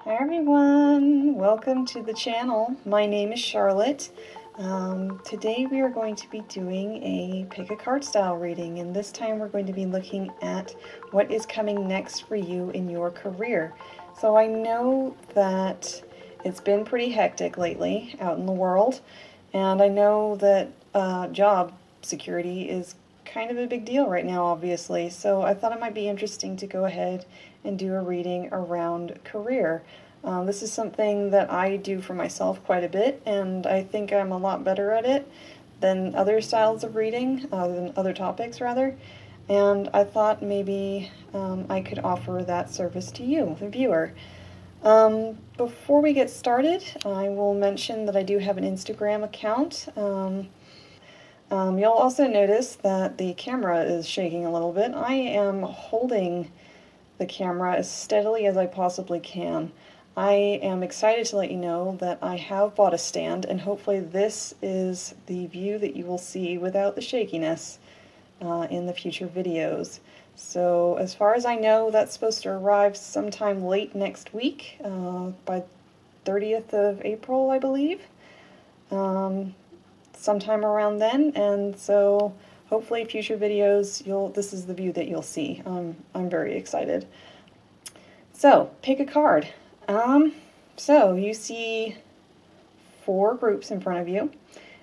Hi everyone, welcome to the channel. My name is Charlotte. Today we are going to be doing a pick a card style reading, and this time we're going to be looking at what is coming next for you in your career. So I know that it's been pretty hectic lately out in the world, and I know that job security is kind of a big deal right now, obviously, so I thought it might be interesting to go ahead and do a reading around career. This is something that I do for myself quite a bit, and I think I'm a lot better at it than other styles of reading, than other topics rather, and I thought maybe I could offer that service to you, the viewer. Before we get started, I will mention that I do have an Instagram account. You'll also notice that the camera is shaking a little bit. I am holding the camera as steadily as I possibly can. I am excited to let you know that I have bought a stand, and hopefully this is the view that you will see without the shakiness in the future videos. So as far as I know, that's supposed to arrive sometime late next week, by 30th of April, I believe. Sometime around then, and so hopefully future videos this is the view that you'll see. I'm very excited. So pick a card. So you see 4 groups in front of you,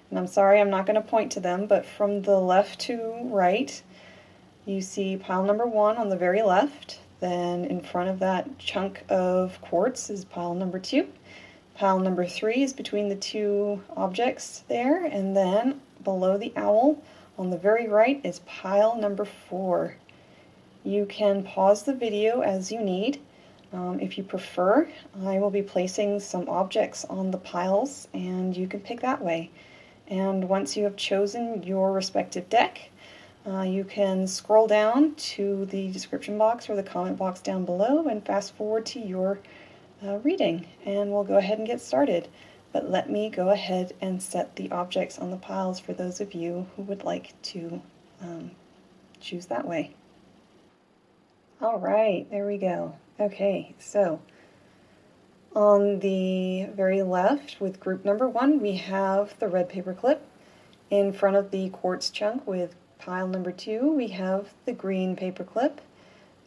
and I'm sorry I'm not going to point to them, but from the left to right you see pile number 1 on the very left. Then in front of that chunk of quartz is pile number 2. Pile number 3 is between the 2 objects there, and then below the owl on the very right is pile number 4. You can pause the video as you need. If you prefer, I will be placing some objects on the piles and you can pick that way. And once you have chosen your respective deck, you can scroll down to the description box or the comment box down below and fast forward to your reading, and we'll go ahead and get started. But let me go ahead and set the objects on the piles for those of you who would like to choose that way. Alright, there we go. Okay, so on the very left with group number 1 we have the red paper clip. In front of the quartz chunk with pile number 2 we have the green paper clip.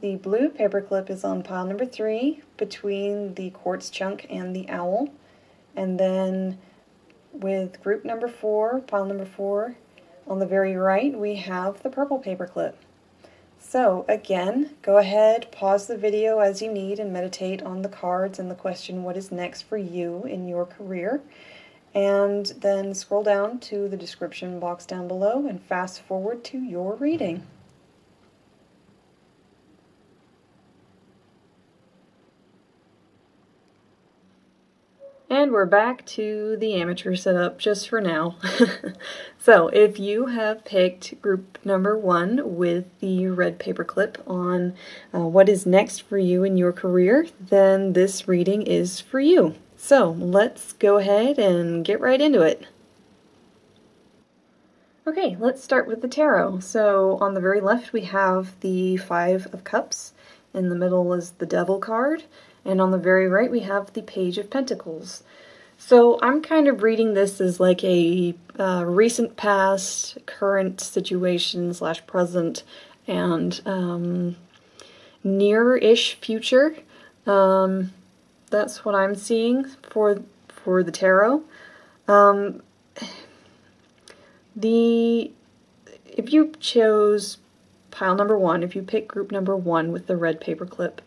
The blue paperclip is on pile number 3 between the quartz chunk and the owl. And then with group number 4, pile number 4, on the very right we have the purple paperclip. So again, go ahead, pause the video as you need and meditate on the cards and the question what is next for you in your career. And then scroll down to the description box down below and fast forward to your reading. And we're back to the amateur setup just for now. So if you have picked group number 1 with the red paperclip on what is next for you in your career, then this reading is for you. So let's go ahead and get right into it. Okay, let's start with the tarot. So on the very left we have the 5 of Cups, in the middle is the Devil card, and on the very right we have the Page of Pentacles. So I'm kind of reading this as like a recent past, current situation / present, and near-ish future. That's what I'm seeing for the tarot. If you chose pile number 1, if you pick group number 1 with the red paperclip,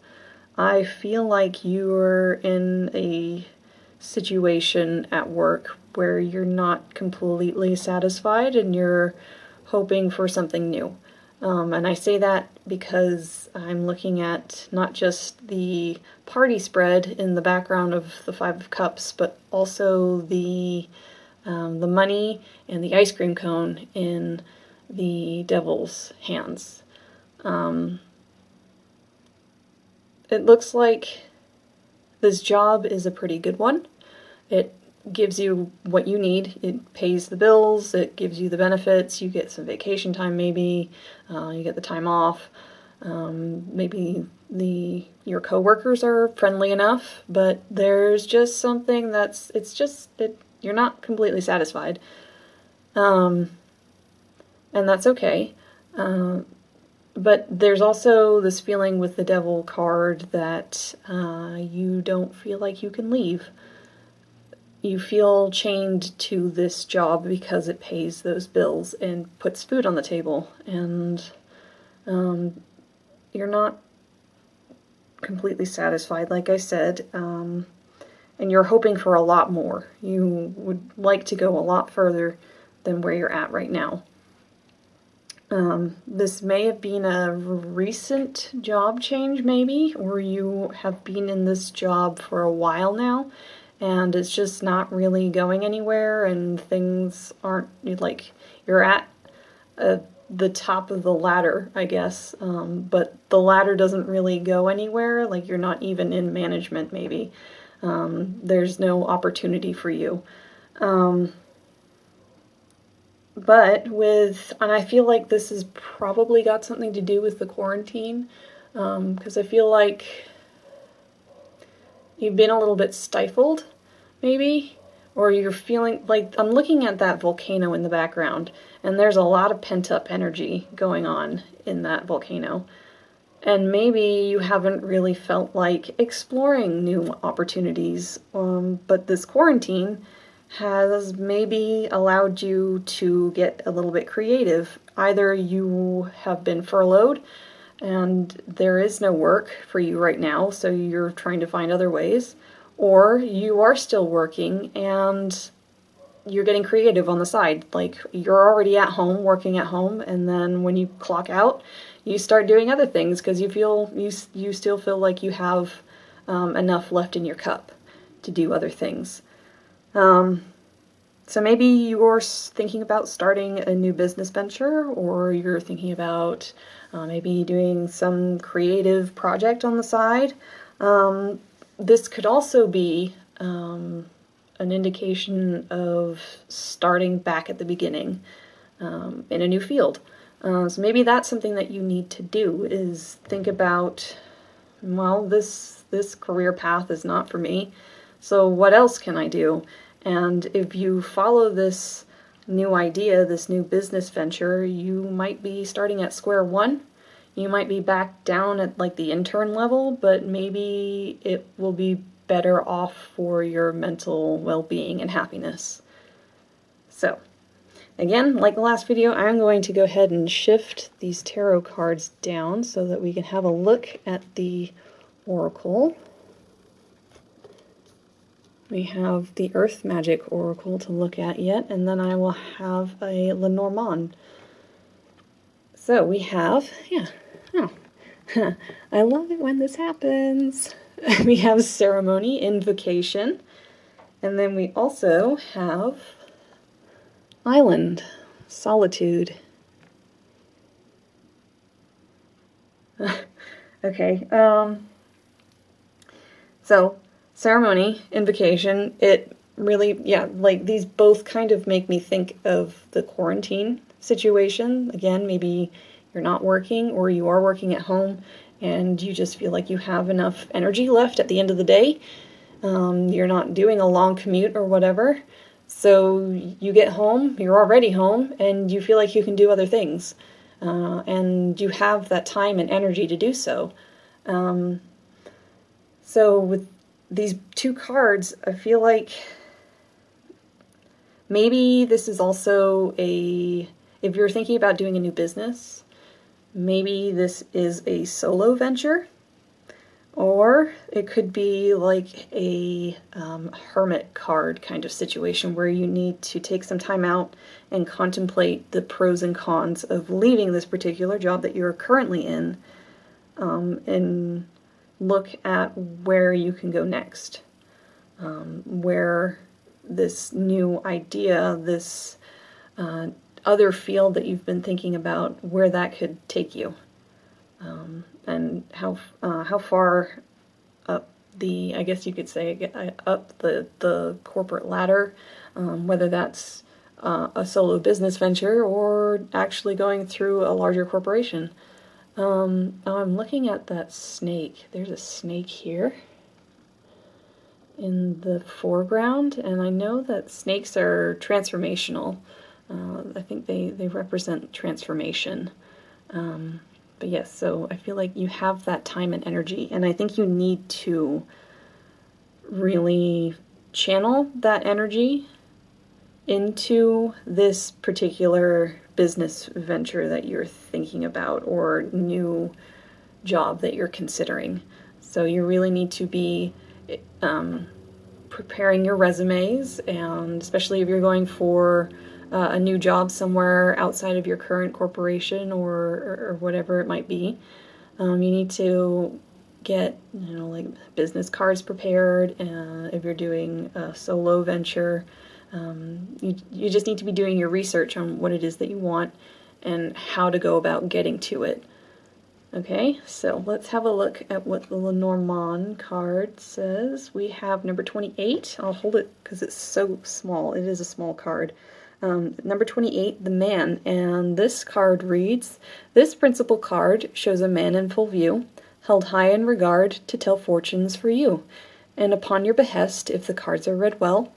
I feel like you're in a situation at work where you're not completely satisfied and you're hoping for something new. And I say that because I'm looking at not just the party spread in the background of the 5 of Cups, but also the money and the ice cream cone in the Devil's hands. It looks like this job is a pretty good one. It gives you what you need. It pays the bills, it gives you the benefits, you get some vacation time maybe, you get the time off. Maybe your coworkers are friendly enough, but there's just something you're not completely satisfied. And that's okay. But there's also this feeling with the Devil card that you don't feel like you can leave. You feel chained to this job because it pays those bills and puts food on the table, and you're not completely satisfied, like I said, and you're hoping for a lot more. You would like to go a lot further than where you're at right now. This may have been a recent job change, maybe, or you have been in this job for a while now, and it's just not really going anywhere, and things aren't, like, you're at the top of the ladder, I guess, but the ladder doesn't really go anywhere, like you're not even in management, maybe. There's no opportunity for you. And I feel like this has probably got something to do with the quarantine, because I feel like you've been a little bit stifled, maybe, or you're feeling like, I'm looking at that volcano in the background, and there's a lot of pent-up energy going on in that volcano. And maybe you haven't really felt like exploring new opportunities, but this quarantine has maybe allowed you to get a little bit creative. Either you have been furloughed and there is no work for you right now, so you're trying to find other ways, or you are still working and you're getting creative on the side. Like, you're already at home, working at home, and then when you clock out, you start doing other things because you still feel like you have enough left in your cup to do other things. So maybe you're thinking about starting a new business venture, or you're thinking about maybe doing some creative project on the side. This could also be an indication of starting back at the beginning in a new field. So maybe that's something that you need to do, is think about, well, this career path is not for me, so what else can I do? And if you follow this new idea, this new business venture, you might be starting at square one. You might be back down at like the intern level, but maybe it will be better off for your mental well-being and happiness. So, again, like the last video, I'm going to go ahead and shift these tarot cards down so that we can have a look at the oracle. We have the Earth Magic Oracle to look at yet, and then I will have a Lenormand. So we have, I love it when this happens. We have Ceremony, Invocation, and then we also have Island, Solitude. Okay, so Ceremony, Invocation, it really, like these both kind of make me think of the quarantine situation. Again, maybe you're not working, or you are working at home and you just feel like you have enough energy left at the end of the day. You're not doing a long commute or whatever, so you get home, you're already home, and you feel like you can do other things, and you have that time and energy to do so. So with these two cards, I feel like maybe this is also if you're thinking about doing a new business, maybe this is a solo venture, or it could be like a hermit card kind of situation where you need to take some time out and contemplate the pros and cons of leaving this particular job that you're currently in, and look at where you can go next, where this new idea, this other field that you've been thinking about, where that could take you, and how far up the, I guess you could say, up the corporate ladder, whether that's a solo business venture or actually going through a larger corporation. I'm looking at that snake. There's a snake here in the foreground, and I know that snakes are transformational. I think they represent transformation. But yes, so I feel like you have that time and energy, and I think you need to really channel that energy into this particular business venture that you're thinking about or new job that you're considering. So you really need to be preparing your resumes, and especially if you're going for a new job somewhere outside of your current corporation or whatever it might be. You need to get, like business cards prepared. If you're doing a solo venture, you just need to be doing your research on what it is that you want and how to go about getting to it. Okay, so let's have a look at what the Lenormand card says. We have number 28. I'll hold it because it's so small. It is a small card. Number 28, the man, and this card reads, "This principal card shows a man in full view, held high in regard to tell fortunes for you, and upon your behest, if the cards are read well,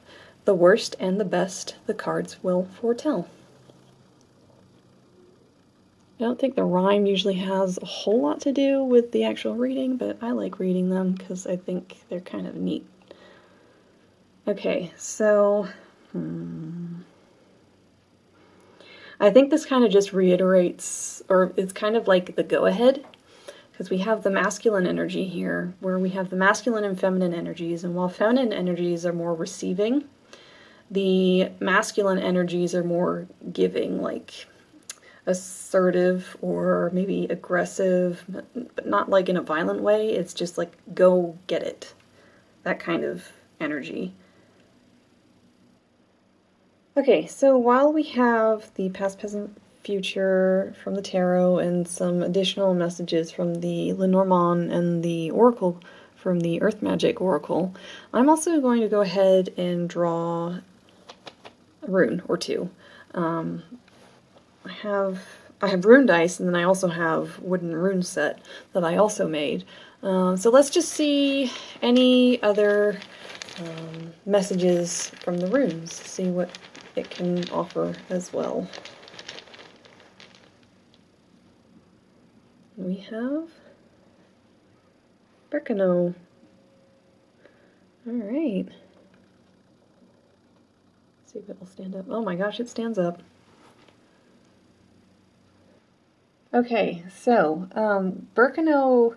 the worst and the best the cards will foretell." I don't think the rhyme usually has a whole lot to do with the actual reading, but I like reading them because I think they're kind of neat. Okay, so I think this kind of just reiterates, or it's kind of like the go-ahead, because we have the masculine energy here, where we have the masculine and feminine energies, and while feminine energies are more receiving, the masculine energies are more giving, like assertive or maybe aggressive, but not like in a violent way. It's just like, go get it. That kind of energy. Okay, so while we have the past, present, future from the tarot and some additional messages from the Lenormand and the oracle from the Earth Magic Oracle, I'm also going to go ahead and draw a rune or two. I have rune dice, and then I also have wooden rune set that I also made. So let's just see any other messages from the runes, see what it can offer as well. We have Berkano. Alright. See if it'll stand up. Oh my gosh, it stands up. Okay, so Berkano,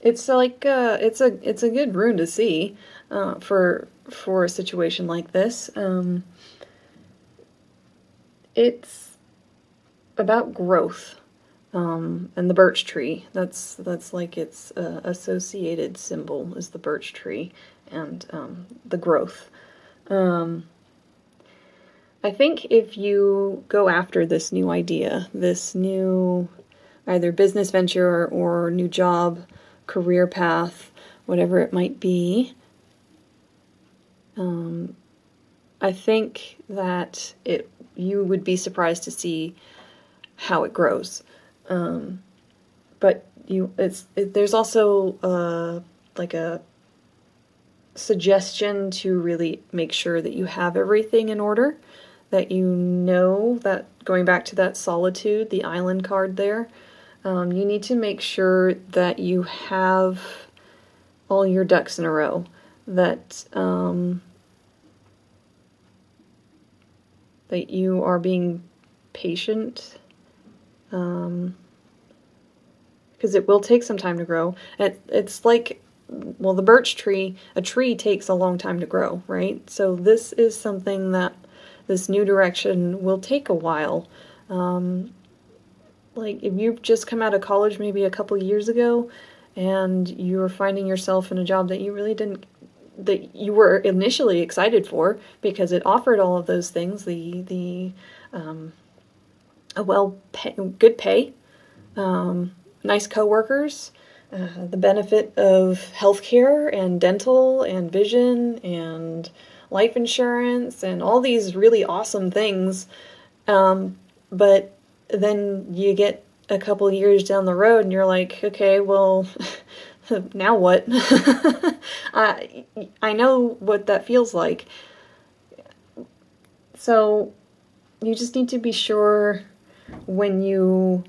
it's like it's a good rune to see for a situation like this. It's about growth, and the birch tree. That's like its associated symbol is the birch tree and the growth. I think if you go after this new idea, this new either business venture or new job, career path, whatever it might be, I think that you would be surprised to see how it grows. But there's also like a suggestion to really make sure that you have everything in order, that you know that, going back to that solitude, the island card there, you need to make sure that you have all your ducks in a row, that that you are being patient, because it will take some time to grow. It's like, well, the birch tree, a tree takes a long time to grow, right? So this is something that this new direction will take a while. Like if you've just come out of college maybe a couple years ago and you're finding yourself in a job that you really didn't, that you were initially excited for because it offered all of those things, good pay, nice coworkers, the benefit of healthcare and dental and vision and life insurance and all these really awesome things, but then you get a couple years down the road and you're like, okay, well, now what? I know what that feels like. So you just need to be sure when you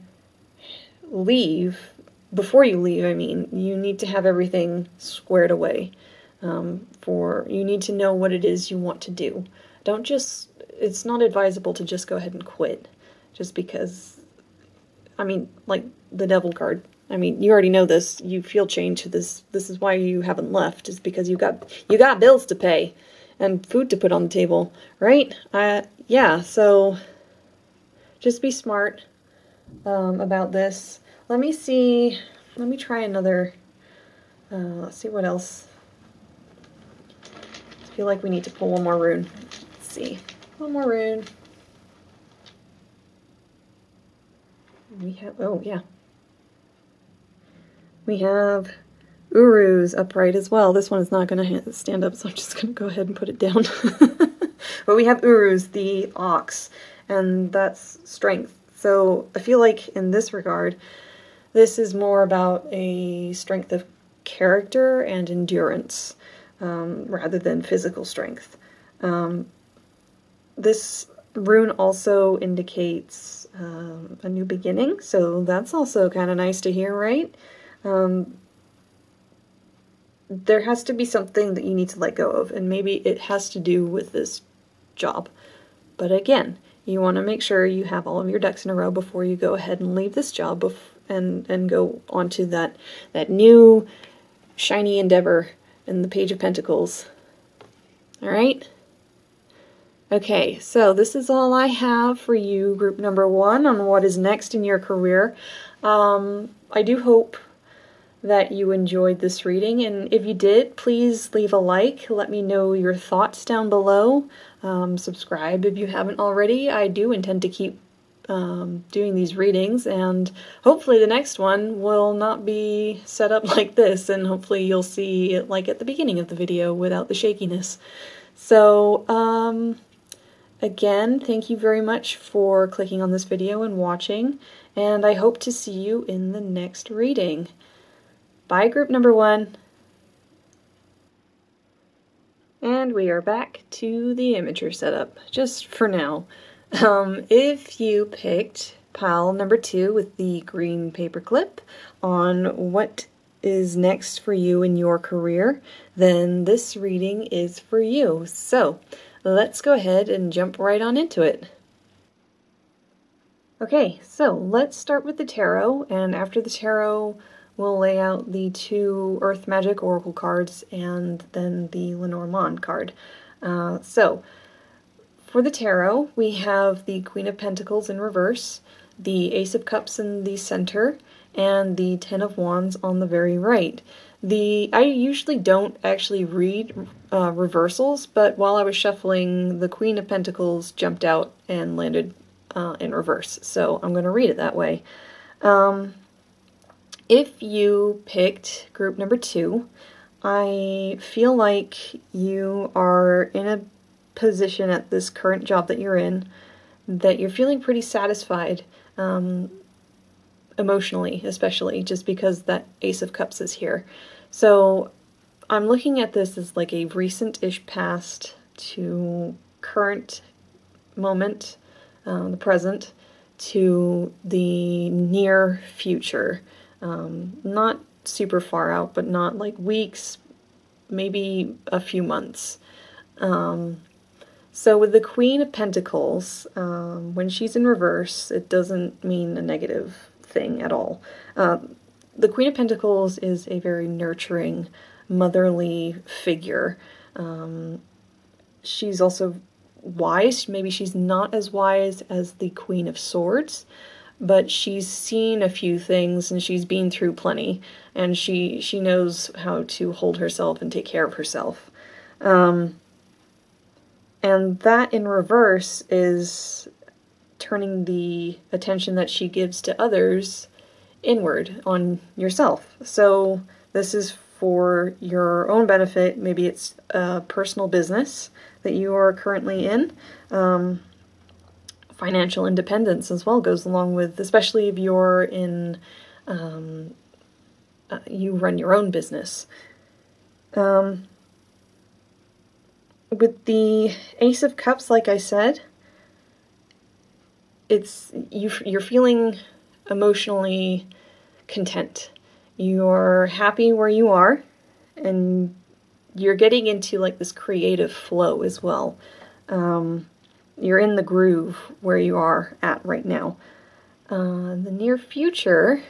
leave, before you leave, I mean, you need to have everything squared away. You need to know what it is you want to do. Don't just, it's not advisable to just go ahead and quit just because, I mean, like the devil card. I mean, you already know this. You feel chained to this. This is why you haven't left, is because you got bills to pay and food to put on the table, right? Yeah, so just be smart about this. Let me try another, let's see what else. I feel like we need to pull one more rune. Let's see, one more rune. We have, oh yeah. We have Uruz upright as well. This one is not going to stand up, so I'm just going to go ahead and put it down. But we have Uruz, the ox, and that's strength. So I feel like in this regard, this is more about a strength of character and endurance rather than physical strength. This rune also indicates a new beginning, so that's also kind of nice to hear, right? There has to be something that you need to let go of, and maybe it has to do with this job. But again, you want to make sure you have all of your ducks in a row before you go ahead and leave this job and go on to that new shiny endeavor in the Page of Pentacles. Alright? Okay, so this is all I have for you, group number 1, on what is next in your career. I do hope that you enjoyed this reading, and if you did, please leave a like. Let me know your thoughts down below. Subscribe if you haven't already. I do intend to keep doing these readings, and hopefully the next one will not be set up like this, and hopefully you'll see it like at the beginning of the video without the shakiness. So, again, thank you very much for clicking on this video and watching, and I hope to see you in the next reading. Bye, group number 1. And we are back to the imager setup, just for now. If you picked pile number 2 with the green paperclip on what is next for you in your career, then this reading is for you. So let's go ahead and jump right on into it. Okay, so let's start with the tarot, and after the tarot, we'll lay out the 2 Earth Magic Oracle cards and then the Lenormand card. So, for the tarot, we have the Queen of Pentacles in reverse, the Ace of Cups in the center, and the Ten of Wands on the very right. I usually don't actually read reversals, but while I was shuffling, the Queen of Pentacles jumped out and landed in reverse, so I'm going to read it that way. If you picked group number 2, I feel like you are in a position at this current job that you're in that you're feeling pretty satisfied, emotionally especially, just because that Ace of Cups is here. So I'm looking at this as like a recent-ish past to current moment, the present, to the near future. Not super far out, but not like weeks, maybe a few months. So with the Queen of Pentacles, when she's in reverse, it doesn't mean a negative thing at all. The Queen of Pentacles is a very nurturing, motherly figure. She's also wise. Maybe she's not as wise as the Queen of Swords, but she's seen a few things and she's been through plenty, and she knows how to hold herself and take care of herself. And that in reverse is turning the attention that she gives to others inward on yourself. So this is for your own benefit. Maybe it's a personal business that you are currently in. financial independence as well goes along with, especially if you're in, you run your own business. With the Ace of Cups, like I said, you're feeling emotionally content. You're happy where you are, and you're getting into like this creative flow as well. You're in the groove where you are at right now. The near future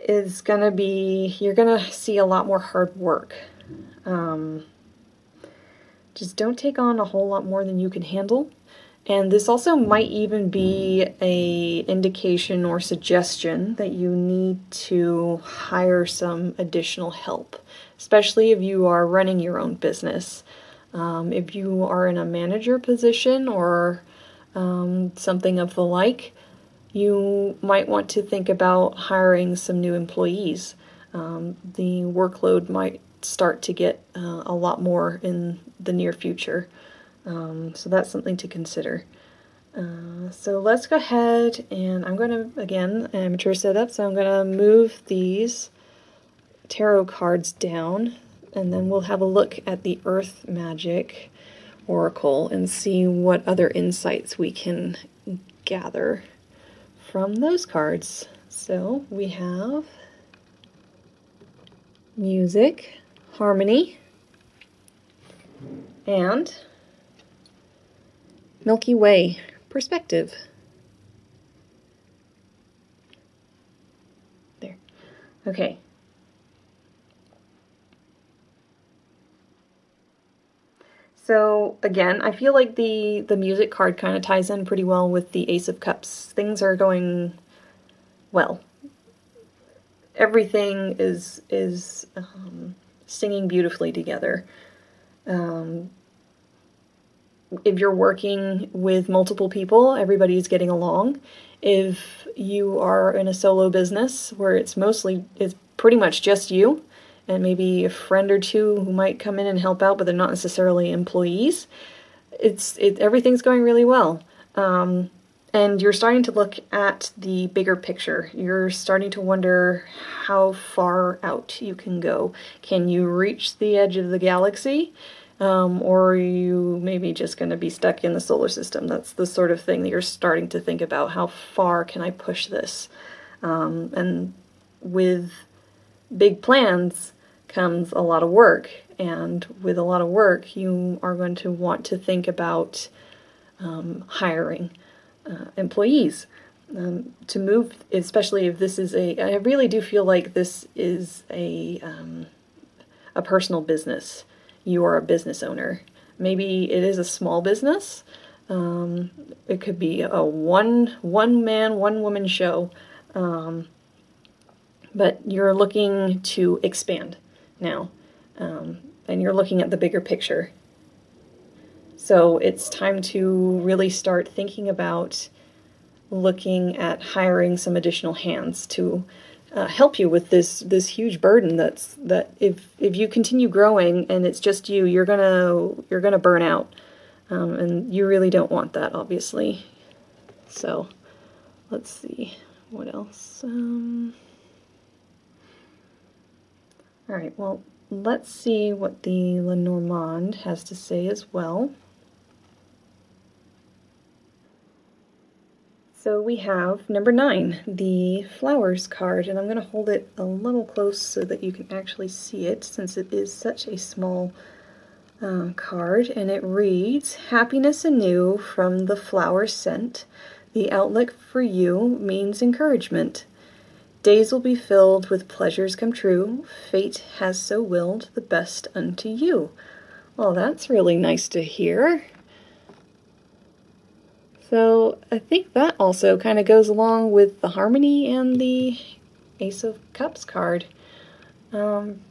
is gonna be, you're gonna see a lot more hard work. Just don't take on a whole lot more than you can handle. And this also might even be an indication or suggestion that you need to hire some additional help, especially if you are running your own business. If you are in a manager position or something of the like, you might want to think about hiring some new employees. The workload might start to get a lot more in the near future. So that's something to consider. So let's go ahead, and I'm going to, again, amateur setup, so I'm going to move these tarot cards down, and then we'll have a look at the Earth Magic Oracle and see what other insights we can gather from those cards. So we have music, harmony, and Milky Way perspective. There. Okay. So again, I feel like the music card kind of ties in pretty well with the Ace of Cups. Things are going well. Everything is singing beautifully together. If you're working with multiple people, everybody's getting along. If you are in a solo business where it's pretty much just you, and maybe a friend or two who might come in and help out, but they're not necessarily employees, everything's going really well. And you're starting to look at the bigger picture. You're starting to wonder how far out you can go. Can you reach the edge of the galaxy? Or are you maybe just going to be stuck in the solar system? That's the sort of thing that you're starting to think about. How far can I push this? And with big plans comes a lot of work. And with a lot of work, you are going to want to think about hiring employees to move, especially if this is I really do feel like this is a personal business. You are a business owner. Maybe it is a small business. It could be a one man, one woman show. But you're looking to expand now. And you're looking at the bigger picture. So it's time to really start thinking about looking at hiring some additional hands to help you with this huge burden that if you continue growing and it's just you, you're gonna burn out, and you really don't want that, obviously. So let's see what else. All right, well, let's see what the Lenormand has to say as well. So we have number 9, the Flowers card, and I'm going to hold it a little close so that you can actually see it, since it is such a small card, and it reads, "Happiness anew from the flower scent. The outlook for you means encouragement. Days will be filled with pleasures come true. Fate has so willed the best unto you." Well, that's really nice to hear. So I think that also kind of goes along with the harmony and the Ace of Cups card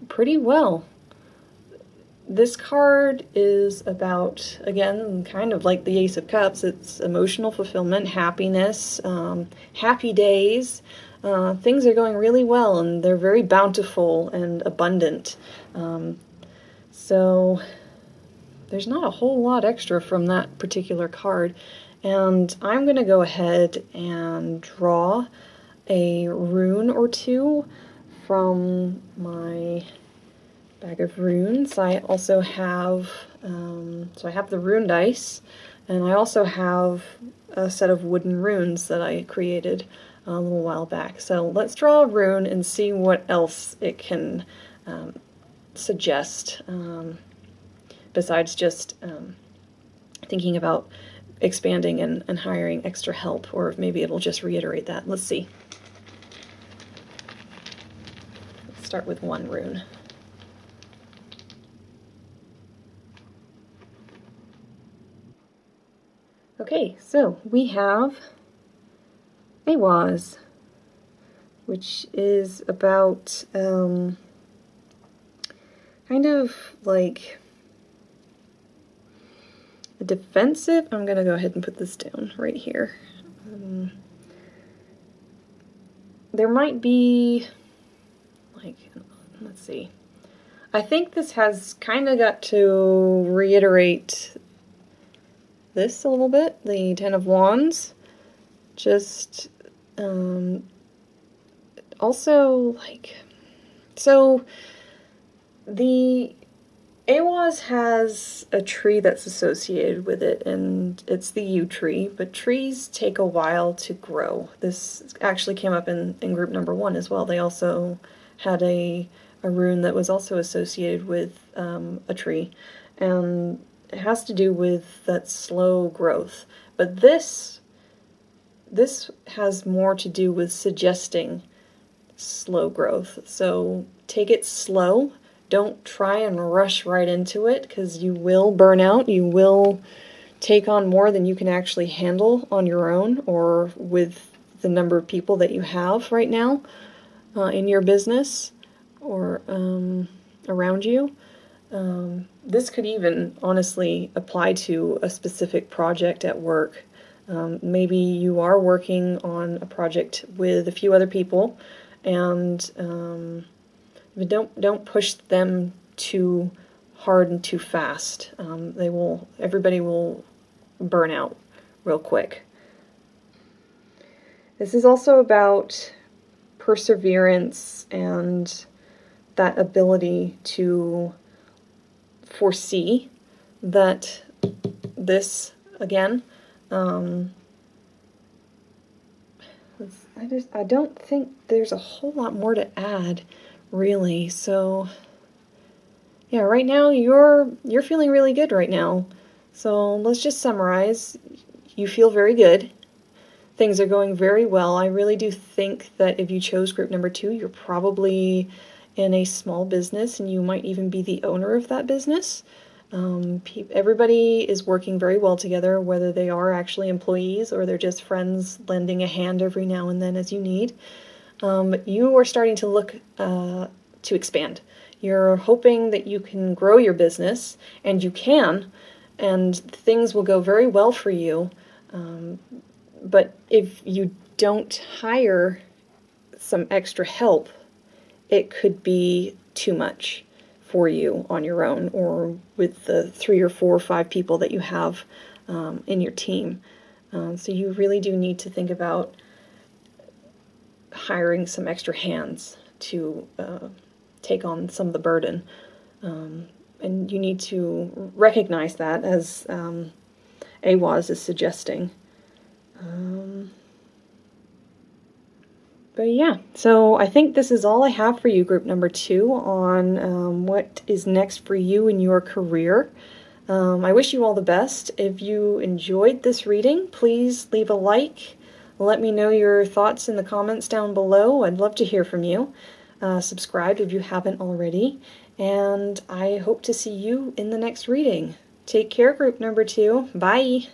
pretty well. This card is about, again, kind of like the Ace of Cups, it's emotional fulfillment, happiness, happy days. Things are going really well, and they're very bountiful and abundant. So there's not a whole lot extra from that particular card. And I'm going to go ahead and draw a rune or two from my bag of runes. I also have, so I have the rune dice, and I also have a set of wooden runes that I created a little while back. So let's draw a rune and see what else it can suggest, besides just thinking about expanding and hiring extra help, or maybe it'll just reiterate that. Let's see. Let's start with one rune. Okay, so we have Awaz, which is about kind of like a defensive. I'm going to go ahead and put this down right here. There might be, like, let's see. I think this has kind of got to reiterate this a little bit, the Ten of Wands. Just, also, like, so the Awaz has a tree that's associated with it, and it's the yew tree, but trees take a while to grow. This actually came up in group number 1 as well. They also had a rune that was also associated with a tree, and it has to do with that slow growth. But this has more to do with suggesting slow growth. So take it slow. Don't try and rush right into it, because you will burn out. You will take on more than you can actually handle on your own or with the number of people that you have right now in your business or around you. This could even honestly apply to a specific project at work. Maybe you are working on a project with a few other people, and but don't push them too hard and too fast. Everybody will burn out real quick. This is also about perseverance and that ability to foresee that this, again, I don't think there's a whole lot more to add, really. So yeah, right now you're feeling really good right now. So let's just summarize. You feel very good. Things are going very well. I really do think that if you chose group number 2, you're probably in a small business, and you might even be the owner of that business. Everybody is working very well together, whether they are actually employees or they're just friends lending a hand every now and then as you need. You are starting to look to expand. You're hoping that you can grow your business, and you can, and things will go very well for you. But if you don't hire some extra help, it could be too much for you on your own, or with the 3 or 4 or 5 people that you have in your team. So you really do need to think about hiring some extra hands to take on some of the burden. And you need to recognize that, as Awaz is suggesting. But yeah, so I think this is all I have for you, group number 2, on what is next for you in your career. I wish you all the best. If you enjoyed this reading, please leave a like. Let me know your thoughts in the comments down below. I'd love to hear from you. Subscribe if you haven't already. And I hope to see you in the next reading. Take care, group number 2. Bye!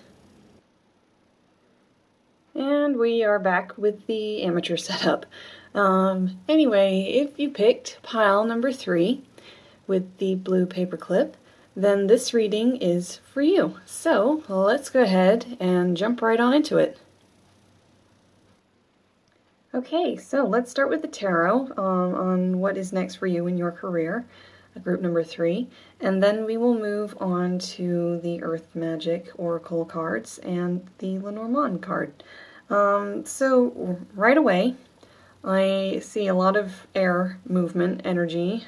And we are back with the amateur setup. Anyway, if you picked pile number 3 with the blue paperclip, then this reading is for you. So let's go ahead and jump right on into it. Okay, so let's start with the tarot on what is next for you in your career. group number 3, and then we will move on to the Earth Magic Oracle cards and the Lenormand card. So right away, I see a lot of air movement energy.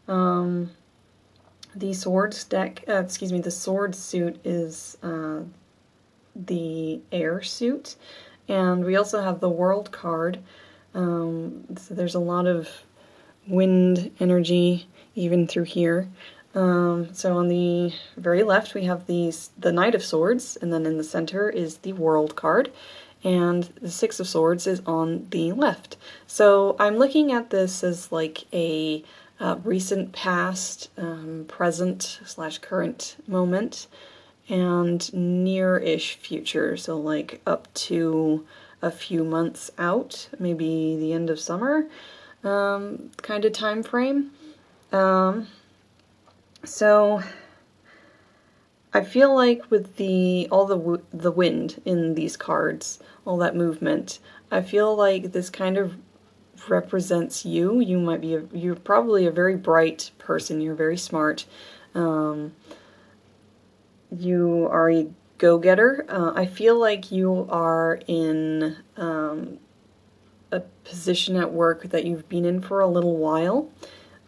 The swords deck, the sword suit is the air suit, and we also have the world card. So there's a lot of wind energy even through here. So on the very left we have the Knight of Swords, and then in the center is the World card, and the Six of Swords is on the left. So I'm looking at this as like a recent past, present / current moment, and near-ish future, so like up to a few months out, maybe the end of summer kind of time frame. So I feel like with all the wind in these cards, all that movement, I feel like this kind of represents you. You're probably a very bright person. You're very smart. You are a go-getter. I feel like you are in a position at work that you've been in for a little while.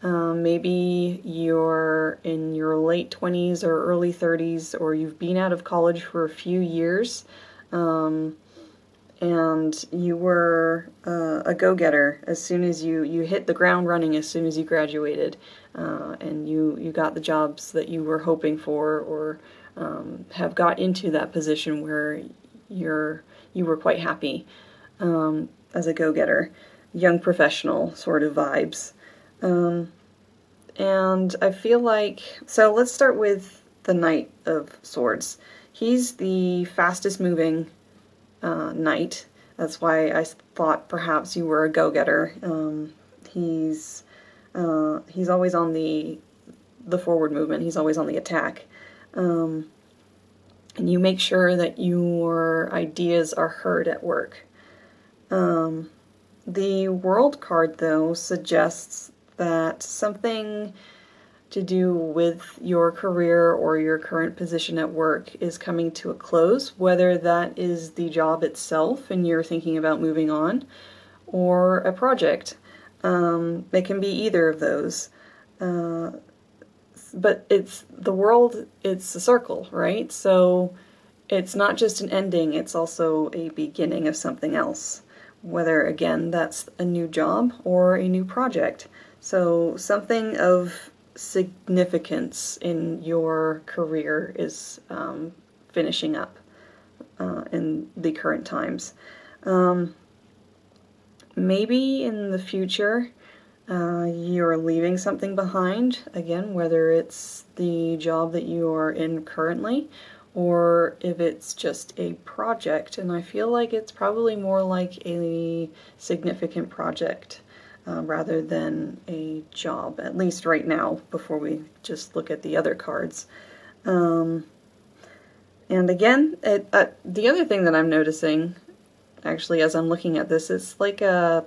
Maybe you're in your late 20s or early 30s, or you've been out of college for a few years, and you were a go-getter as soon as you hit the ground running as soon as you graduated, and you got the jobs that you were hoping for, or have got into that position where you were quite happy as a go-getter, young professional sort of vibes. And I feel like, so let's start with the Knight of Swords. He's the fastest moving knight. That's why I thought perhaps you were a go-getter. He's always on the forward movement. He's always on the attack. And you make sure that your ideas are heard at work. The World card, though, suggests that something to do with your career or your current position at work is coming to a close, whether that is the job itself and you're thinking about moving on, or a project. It can be either of those. But it's the world, it's a circle, right? So it's not just an ending, it's also a beginning of something else. Whether, again, that's a new job or a new project. So something of significance in your career is finishing up in the current times. Maybe in the future you're leaving something behind, again, whether it's the job that you are in currently, or if it's just a project, and I feel like it's probably more like a significant project rather than a job, at least right now, before we just look at the other cards. And again, the other thing that I'm noticing, actually, as I'm looking at this, is like a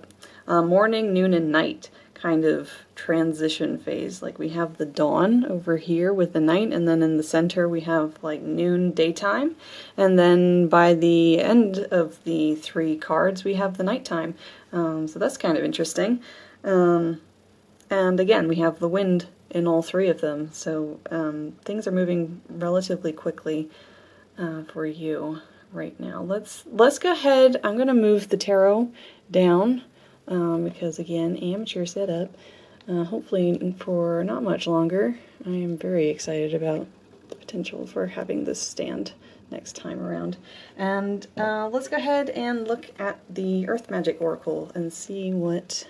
morning, noon, and night kind of transition phase. Like we have the dawn over here with the night, and then in the center we have like noon, daytime, and then by the end of the 3 cards we have the nighttime. So that's kind of interesting. And again, we have the wind in all 3 of them, so things are moving relatively quickly for you right now. Let's go ahead. I'm going to move the tarot down because, again, amateur setup. Hopefully for not much longer. I am very excited about the potential for having this stand next time around. And let's go ahead and look at the Earth Magic Oracle and see what...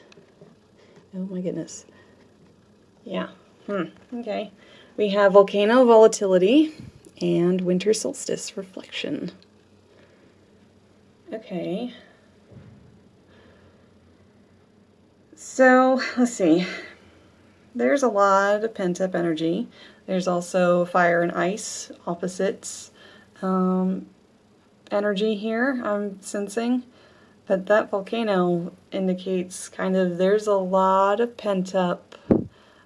Oh my goodness. Yeah. Okay. We have Volcano Volatility and Winter Solstice Reflection. Okay. So, let's see. There's a lot of pent-up energy. There's also fire and ice opposites energy here, I'm sensing. But that volcano indicates kind of there's a lot of pent-up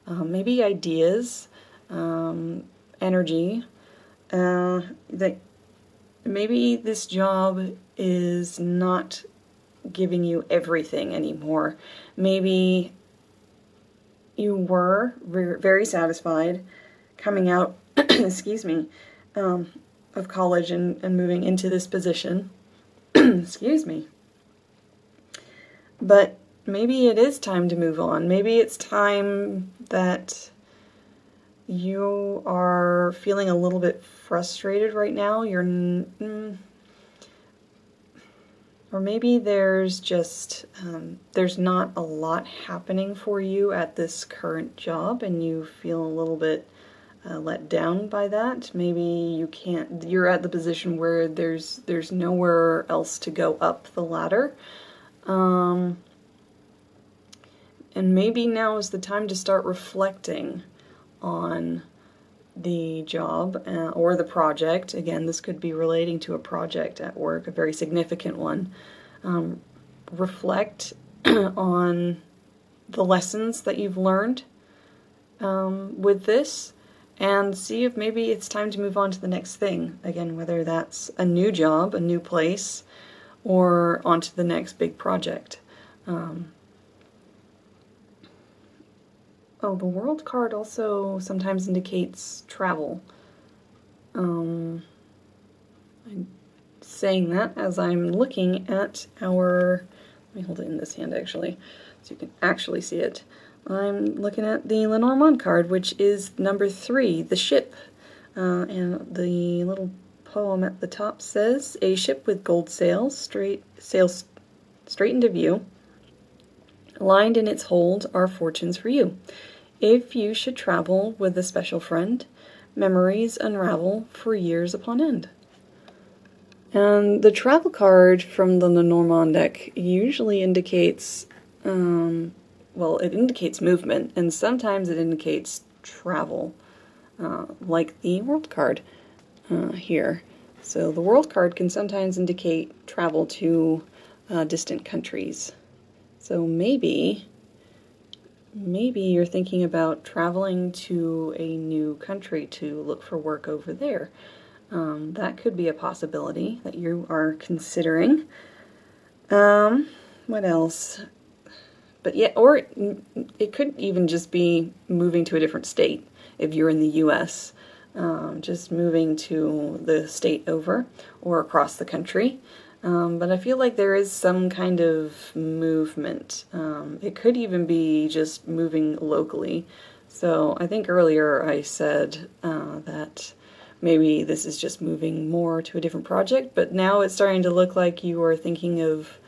maybe ideas, energy, that maybe this job is not giving you everything anymore. Maybe you were very satisfied coming out, excuse me, of college and moving into this position. Excuse me. But maybe it is time to move on. Maybe it's time that you are feeling a little bit frustrated right now. Or maybe there's just, there's not a lot happening for you at this current job and you feel a little bit let down by that. Maybe you're at the position where there's nowhere else to go up the ladder. And maybe now is the time to start reflecting on the job or the project. Again, this could be relating to a project at work, a very significant one. Reflect on the lessons that you've learned with this, and see if maybe it's time to move on to the next thing. Again, whether that's a new job, a new place, or onto the next big project. Oh, the World card also sometimes indicates travel. I'm saying that as I'm looking at our, let me hold it in this hand actually, so you can actually see it. I'm looking at the Lenormand card, which is number 3, the ship. And the little poem at the top says, "A ship with gold sails, sails straight into view. Lined in its hold are fortunes for you. If you should travel with a special friend, memories unravel for years upon end." And the travel card from the Lenormand deck usually indicates, well, it indicates movement, and sometimes it indicates travel, like the World card here. So the World card can sometimes indicate travel to distant countries. So maybe you're thinking about traveling to a new country to look for work over there. That could be a possibility that you are considering. What else? But yeah, or it could even just be moving to a different state if you're in the U.S. Just moving to the state over or across the country. But I feel like there is some kind of movement. It could even be just moving locally. So I think earlier I said that maybe this is just moving more to a different project, but now it's starting to look like you are thinking of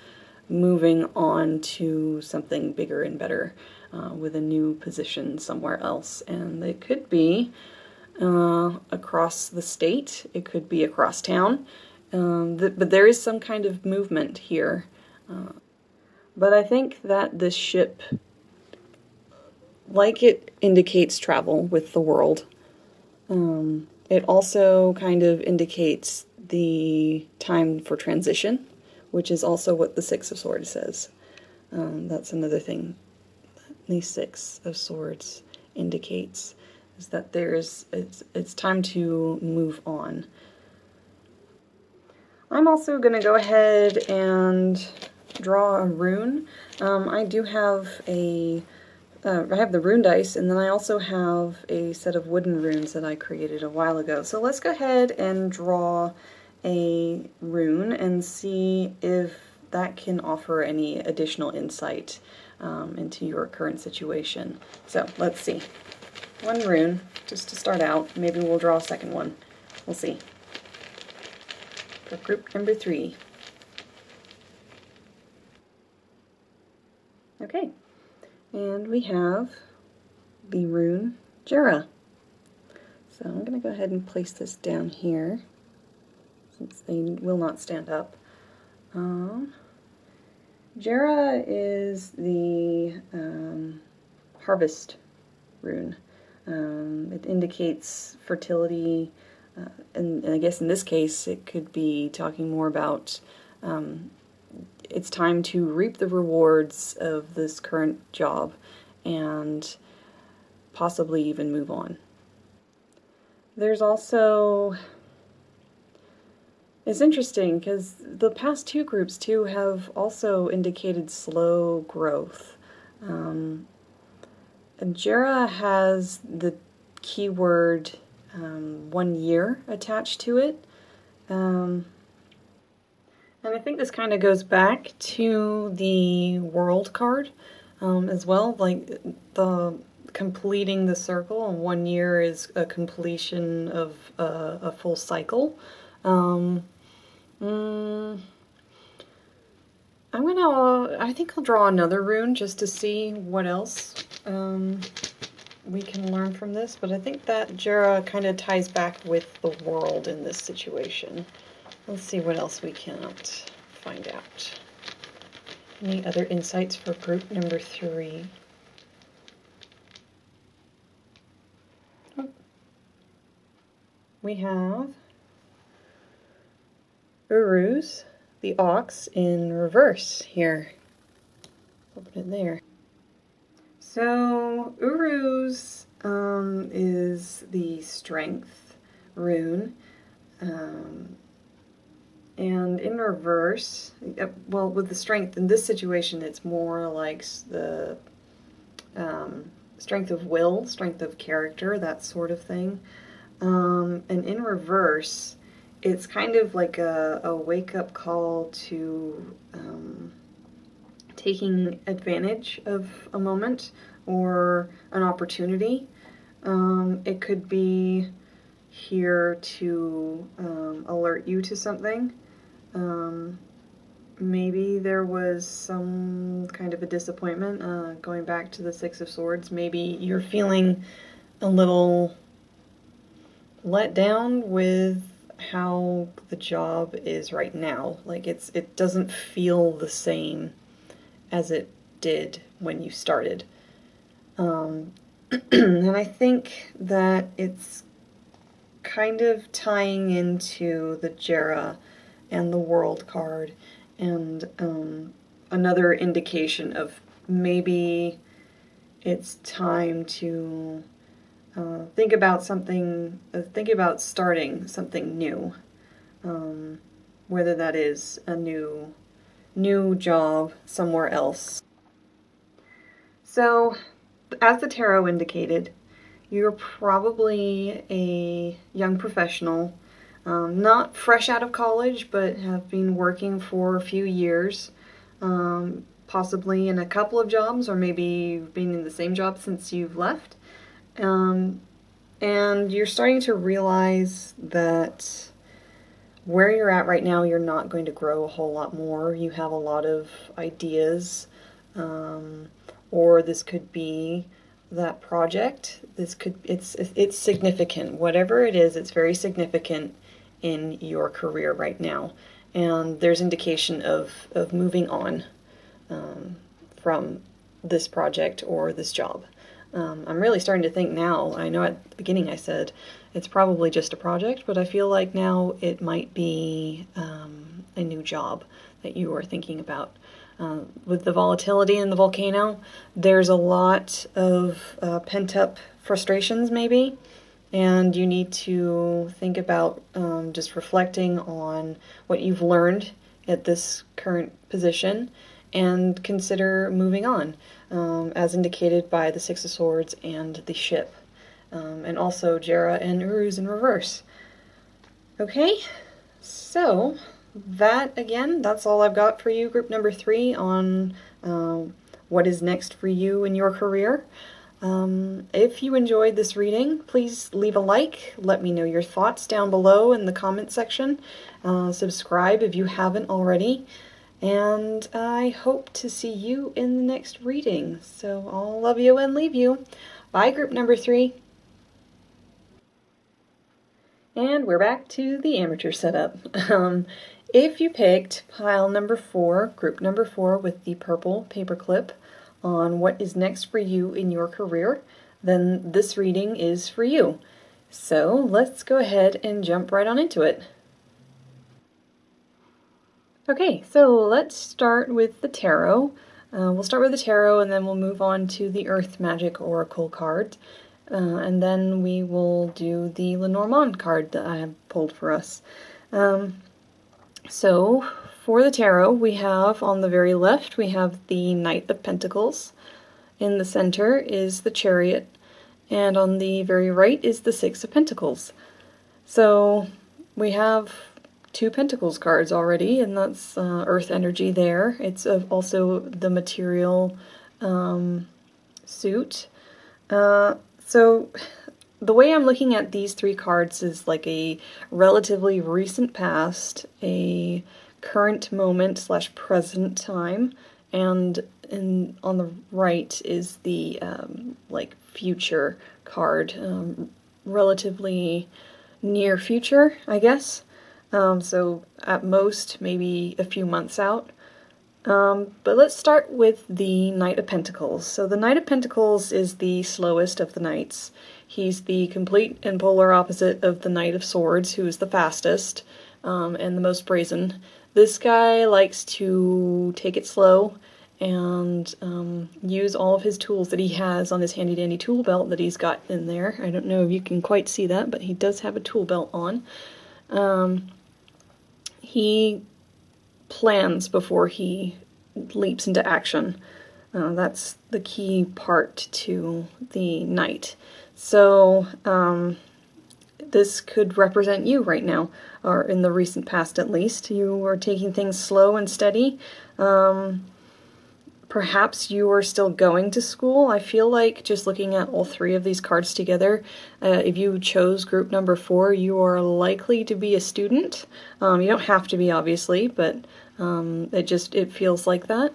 moving on to something bigger and better with a new position somewhere else. And it could be across the state, it could be across town. But there is some kind of movement here. But I think that this ship, like it indicates travel with the world, it also kind of indicates the time for transition, which is also what the Six of Swords says. That's another thing the Six of Swords indicates, is that it's time to move on. I'm also going to go ahead and draw a rune. I do have I have the rune dice, and then I also have a set of wooden runes that I created a while ago. So let's go ahead and draw a rune and see if that can offer any additional insight into your current situation. So let's see. One rune, just to start out. Maybe we'll draw a second one. We'll see. For group number 3. Okay, and we have the rune Jera. So I'm going to go ahead and place this down here, since they will not stand up. Jera is the harvest rune. It indicates fertility, and I guess in this case it could be talking more about it's time to reap the rewards of this current job, and possibly even move on. There's also, it's interesting because the past two groups too have also indicated slow growth. And Jera has the keyword 1 year attached to it. And I think this kind of goes back to the world card as well, like the completing the circle, and 1 year is a completion of a full cycle. I think I'll draw another rune just to see what else we can learn from this, but I think that Jera kind of ties back with the world in this situation. Let's see what else we can't find out. Any other insights for group number 3? We have Uruz, the ox, in reverse here. Open it there. So Uruz is the strength rune, and in reverse, well, with the strength in this situation, it's more like the strength of will, strength of character, that sort of thing. And in reverse, it's kind of like a wake-up call to taking advantage of a moment or an opportunity. It could be here to alert you to something. Maybe there was some kind of a disappointment, going back to the Six of Swords. Maybe you're feeling a little let down with how the job is right now. Like it doesn't feel the same as it did when you started. And I think that it's kind of tying into the Jera and the World card, and another indication of maybe it's time to think about something, think about starting something new, whether that is a new job somewhere else. So, as the tarot indicated, you're probably a young professional, not fresh out of college, but have been working for a few years, possibly in a couple of jobs, or maybe you've been in the same job since you've left. And you're starting to realize that where you're at right now, you're not going to grow a whole lot more. You have a lot of ideas, or this could be that project. It's significant. Whatever it is, it's very significant in your career right now. And there's indication of moving on from this project or this job. I'm really starting to think now, I know at the beginning I said it's probably just a project, but I feel like now it might be a new job that you are thinking about. With the volatility in the volcano, there's a lot of pent-up frustrations maybe, and you need to think about just reflecting on what you've learned at this current position and consider moving on, as indicated by the Six of Swords and the ship, and also Jera and Uruz in reverse. Okay, so that, again, that's all I've got for you, group number 3, on what is next for you in your career. If you enjoyed this reading, please leave a like. Let me know your thoughts down below in the comment section. Subscribe if you haven't already. And I hope to see you in the next reading. So I'll love you and leave you. Bye, group number 3. And we're back to the amateur setup. If you picked pile number 4, group number 4, with the purple paperclip on what is next for you in your career, then this reading is for you. So let's go ahead and jump right on into it. Okay, so let's start with the tarot. We'll start with the tarot, and then we'll move on to the Earth Magic Oracle card, and then we will do the Lenormand card that I have pulled for us. So for the tarot, we have on the very left, we have the Knight of Pentacles. In the center is the Chariot, and on the very right is the Six of Pentacles. So we have two Pentacles cards already, and that's Earth energy there. It's also the material suit. So the way I'm looking at these three cards is like a relatively recent past, a current moment slash present time, and on the right is the like future card, relatively near future, I guess. So at most maybe a few months out. But let's start with the Knight of Pentacles. So the Knight of Pentacles is the slowest of the knights. He's the complete and polar opposite of the Knight of Swords, who is the fastest and the most brazen. This guy likes to take it slow and use all of his tools that he has on his handy-dandy tool belt that he's got in there. I don't know if you can quite see that, but he does have a tool belt on. He plans before he leaps into action. That's the key part to the knight. So this could represent you right now, or in the recent past at least. You are taking things slow and steady. Perhaps you are still going to school. I feel like just looking at all three of these cards together, if you chose group number 4, you are likely to be a student. You don't have to be, obviously, but it feels like that.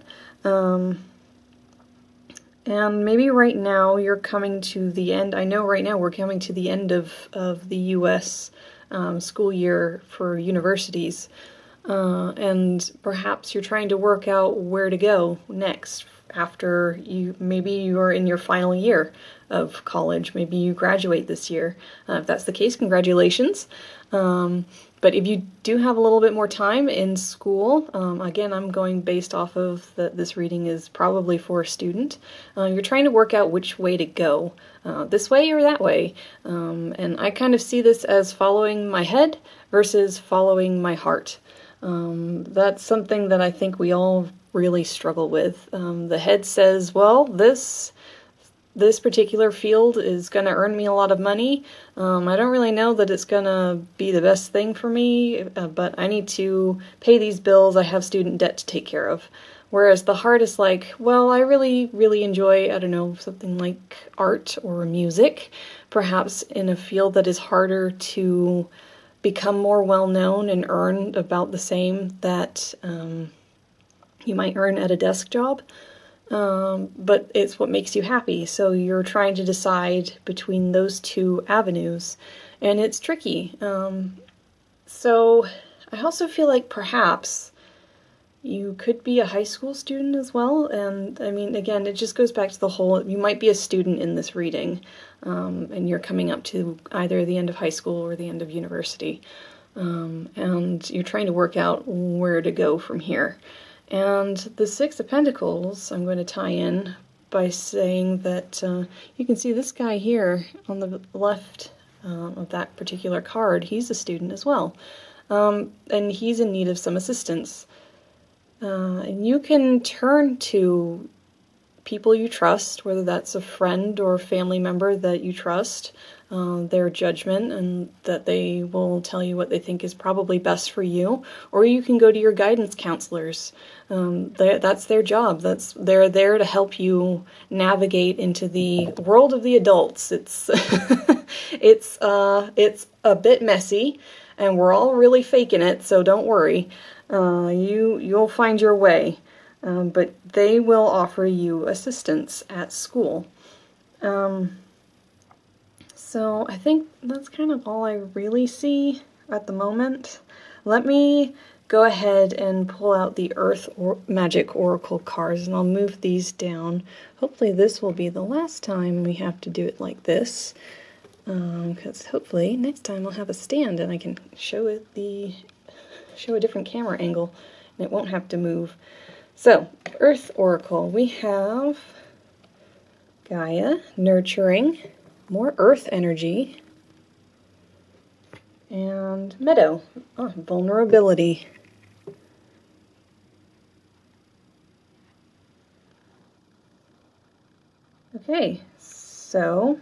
And maybe right now you're coming to the end. I know right now we're coming to the end of the U.S. School year for universities. And perhaps you're trying to work out where to go next after maybe you're in your final year of college. Maybe you graduate this year. If that's the case, congratulations. But if you do have a little bit more time in school, again, I'm going based off of this reading is probably for a student. You're trying to work out which way to go, this way or that way. And I kind of see this as following my head versus following my heart. That's something that I think we all really struggle with. The head says, well, this particular field is going to earn me a lot of money. I don't really know that it's going to be the best thing for me, but I need to pay these bills. I have student debt to take care of. Whereas the heart is like, well, I really, really enjoy, I don't know, something like art or music, perhaps in a field that is harder to become more well-known and earn about the same that you might earn at a desk job. But it's what makes you happy, so you're trying to decide between those two avenues, and it's tricky. So I also feel like perhaps you could be a high school student as well, and I mean, again, it just goes back to the whole, you might be a student in this reading, and you're coming up to either the end of high school or the end of university, and you're trying to work out where to go from here. And the Six of Pentacles, I'm going to tie in by saying that you can see this guy here on the left of that particular card. He's a student as well, and he's in need of some assistance. And you can turn to people you trust, whether that's a friend or family member that you trust, their judgment, and that they will tell you what they think is probably best for you. Or you can go to your guidance counselors. That's their job. They're there to help you navigate into the world of the adults. It's it's a bit messy, and we're all really faking it, so don't worry. You'll find your way. But they will offer you assistance at school. So I think that's kind of all I really see at the moment. Let me go ahead and pull out the Earth Magic Oracle cards, and I'll move these down. Hopefully this will be the last time we have to do it like this, because hopefully next time I'll have a stand and I can show a different camera angle, and it won't have to move. So, Earth Oracle, we have Gaia, nurturing, more Earth energy, and Meadow, vulnerability. Okay, so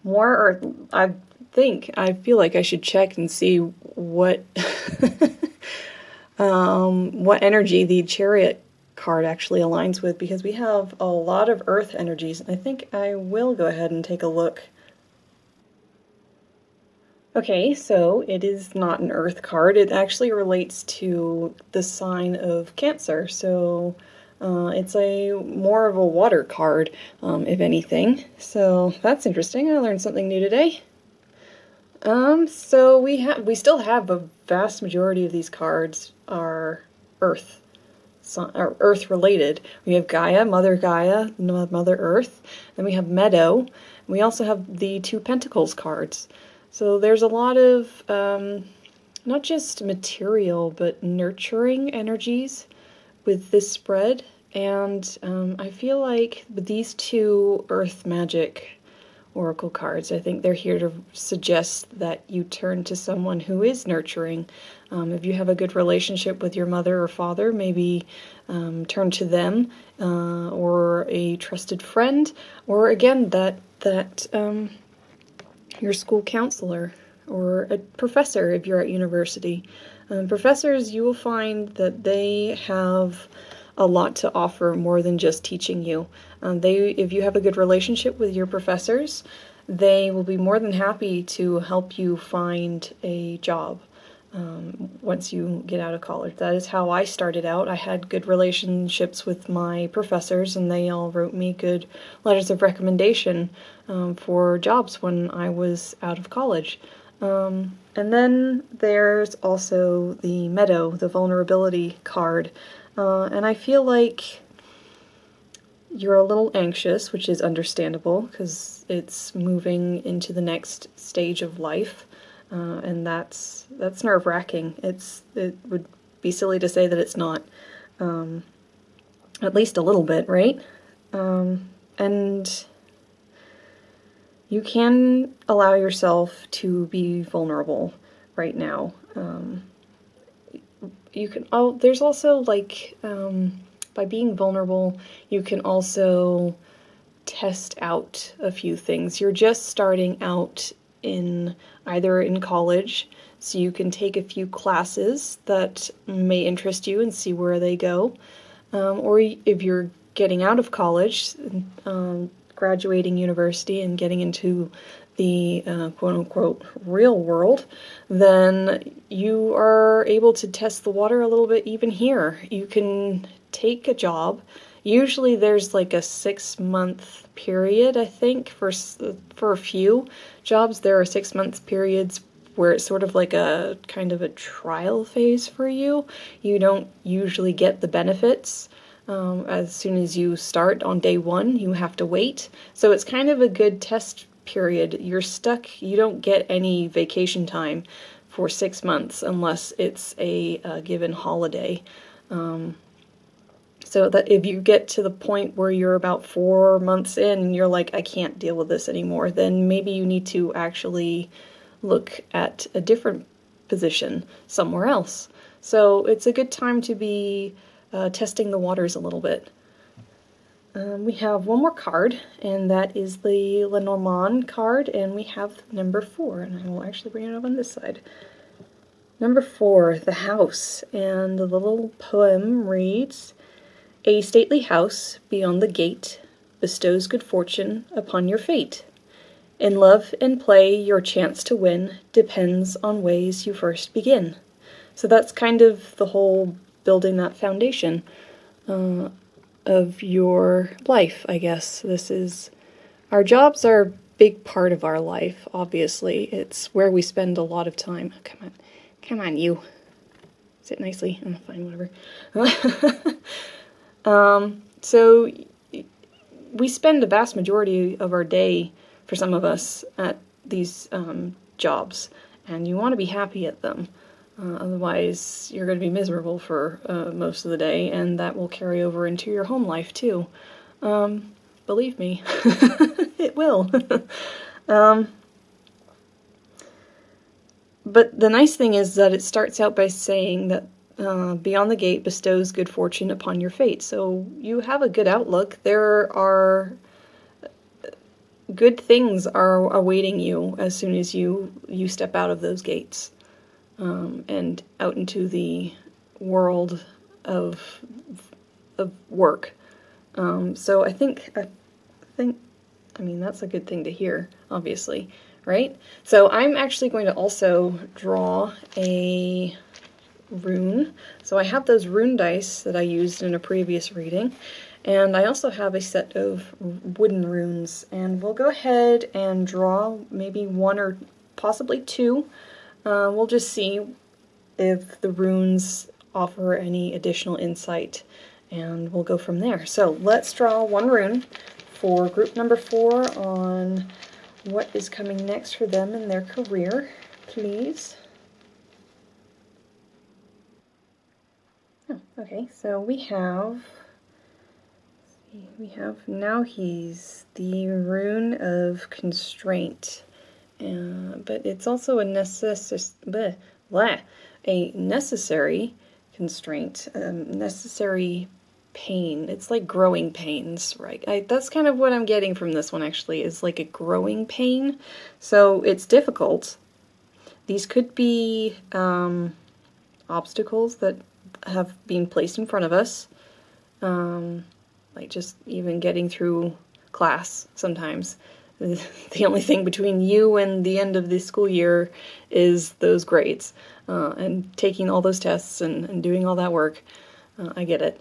more Earth. I feel like I should check and see what what energy the Chariot card actually aligns with, because we have a lot of Earth energies. I think I will go ahead and take a look. Okay, so it is not an Earth card. It actually relates to the sign of Cancer. So it's more of a water card, if anything. So that's interesting. I learned something new today. So we still have a vast majority of these cards are Earth. Are Earth related. We have Gaia, Mother Earth. Then we have Meadow. We also have the Two Pentacles cards. So there's a lot of not just material but nurturing energies with this spread, and I feel like with these two Earth Magic Oracle cards, I think they're here to suggest that you turn to someone who is nurturing. If you have a good relationship with your mother or father, maybe turn to them, or a trusted friend, or again that your school counselor or a professor if you're at university. Professors, you will find that they have a lot to offer more than just teaching you. If you have a good relationship with your professors, they will be more than happy to help you find a job once you get out of college. That is how I started out. I had good relationships with my professors, and they all wrote me good letters of recommendation for jobs when I was out of college. And then there's also the Meadow, the vulnerability card. And I feel like you're a little anxious, which is understandable because it's moving into the next stage of life. And that's nerve-wracking. It would be silly to say that it's not, at least a little bit, right? And you can allow yourself to be vulnerable right now. You can. Oh, there's also like by being vulnerable, you can also test out a few things. You're just starting out either in college, so you can take a few classes that may interest you and see where they go. Or if you're getting out of college, graduating university and getting into the quote-unquote real world, then you are able to test the water a little bit even here. You can take a job. Usually there's like a 6-month period, I think, for a few jobs. There are 6-month periods where it's sort of like a kind of a trial phase for you. You don't usually get the benefits as soon as you start on day one. You have to wait. So it's kind of a good test period. You're stuck. You don't get any vacation time for 6 months unless it's a given holiday. So that if you get to the point where you're about 4 months in and you're like, I can't deal with this anymore, then maybe you need to actually look at a different position somewhere else. So it's a good time to be testing the waters a little bit. We have one more card, and that is the Lenormand card, and we have number 4, and I will actually bring it up on this side. Number 4, the house, and the little poem reads, "A stately house beyond the gate bestows good fortune upon your fate. In love and play your chance to win depends on ways you first begin." So that's kind of the whole building that foundation of your life, I guess. Our jobs are a big part of our life, obviously. It's where we spend a lot of time. Come on, you. Sit nicely. I'm fine, whatever. So we spend the vast majority of our day, for some of us, at these jobs, and you want to be happy at them. Otherwise, you're going to be miserable for most of the day, and that will carry over into your home life too. Believe me, it will. But the nice thing is that it starts out by saying that beyond the gate bestows good fortune upon your fate. So you have a good outlook. There are good things are awaiting you as soon as you step out of those gates and out into the world of work. So I mean, that's a good thing to hear, obviously, right? So I'm actually going to also draw a rune. So I have those rune dice that I used in a previous reading, and I also have a set of wooden runes, and we'll go ahead and draw maybe one or possibly two. We'll just see if the runes offer any additional insight, and we'll go from there. So let's draw one rune for group number 4 on what is coming next for them in their career, please. Oh, okay, so we have now he's the rune of constraint, but it's also a necessary constraint, necessary pain. It's like growing pains, right? That's kind of what I'm getting from this one, actually, is like a growing pain. So it's difficult. These could be obstacles that have been placed in front of us, like just even getting through class sometimes. The only thing between you and the end of the school year is those grades, and taking all those tests and doing all that work. I get it.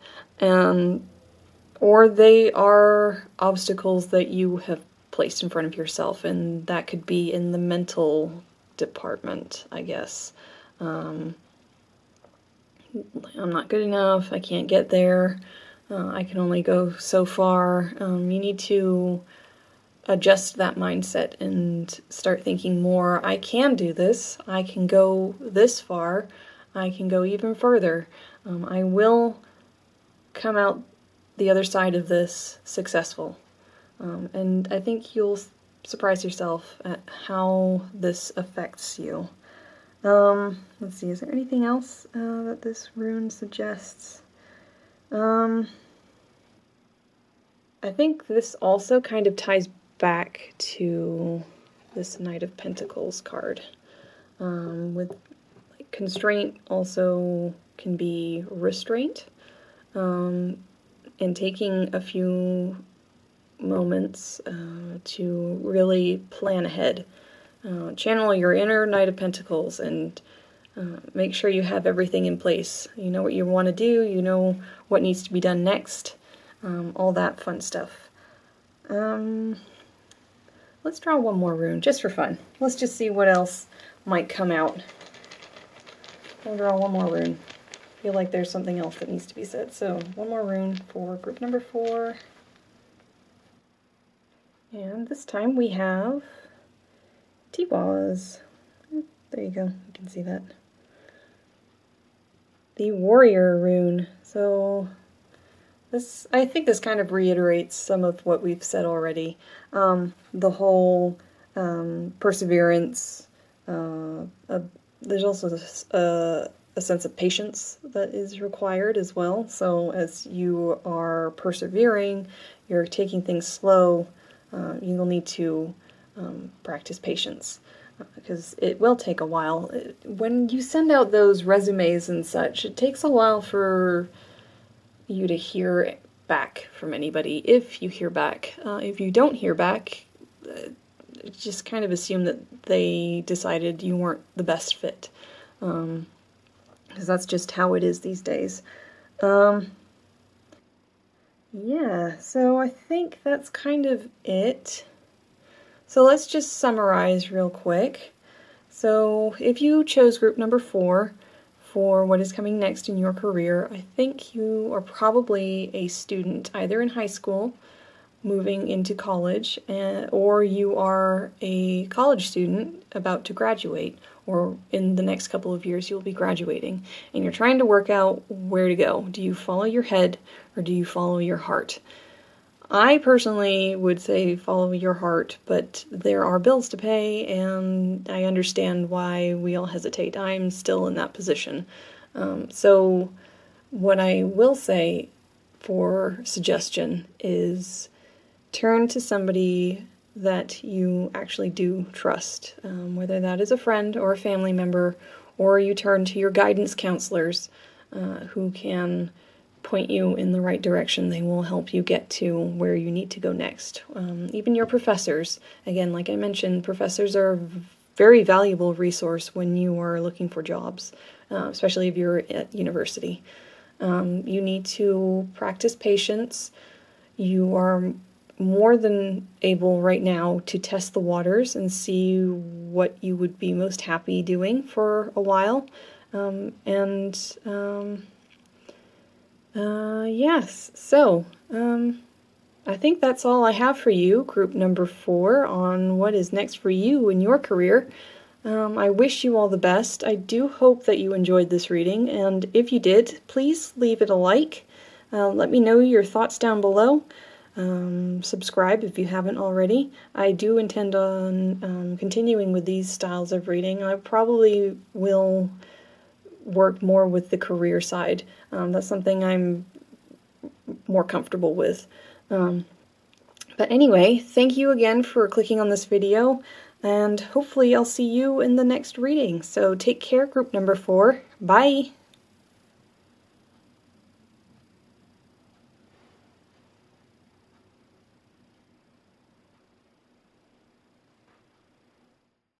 Or they are obstacles that you have placed in front of yourself, and that could be in the mental department, I guess. I'm not good enough, I can't get there, I can only go so far. You need to adjust that mindset and start thinking more, I can do this, I can go this far, I can go even further. I will come out the other side of this successful. And I think you'll surprise yourself at how this affects you. Let's see, is there anything else that this rune suggests? I think this also kind of ties back to this Knight of Pentacles card. With constraint also can be restraint, and taking a few moments to really plan ahead. Channel your inner Knight of Pentacles and make sure you have everything in place. You know what you want to do, you know what needs to be done next, all that fun stuff. Let's draw one more rune, just for fun. Let's just see what else might come out. I'll draw one more rune. I feel like there's something else that needs to be said. So, one more rune for group number 4. And this time we have T-Boz. There you go, you can see that. The Warrior rune. So this, I think this kind of reiterates some of what we've said already. The whole perseverance. There's also this, a sense of patience that is required as well. So as you are persevering, you're taking things slow, you will need to practice patience, because it will take a while. When you send out those resumes and such, it takes a while for you to hear back from anybody, if you hear back. If you don't hear back, just kind of assume that they decided you weren't the best fit, because that's just how it is these days. Yeah, so I think that's kind of it. So let's just summarize real quick. So if you chose group number 4 for what is coming next in your career, I think you are probably a student either in high school moving into college, or you are a college student about to graduate, or in the next couple of years you'll be graduating, and you're trying to work out where to go. Do you follow your head or do you follow your heart? I personally would say follow your heart, but there are bills to pay, and I understand why we all hesitate. I'm still in that position. So what I will say for suggestion is turn to somebody that you actually do trust, whether that is a friend or a family member, or you turn to your guidance counselors who can point you in the right direction. They will help you get to where you need to go next. Even your professors, again, like I mentioned, professors are a very valuable resource when you are looking for jobs, especially if you're at university. You need to practice patience. You are more than able right now to test the waters and see what you would be most happy doing for a while. Yes, so I think that's all I have for you, group number 4, on what is next for you in your career. I wish you all the best. I do hope that you enjoyed this reading, and if you did, please leave it a like. Let me know your thoughts down below. Subscribe if you haven't already. I do intend on continuing with these styles of reading. I probably will work more with the career side. That's something I'm more comfortable with. But anyway, thank you again for clicking on this video, and hopefully I'll see you in the next reading. So take care, group number 4. Bye!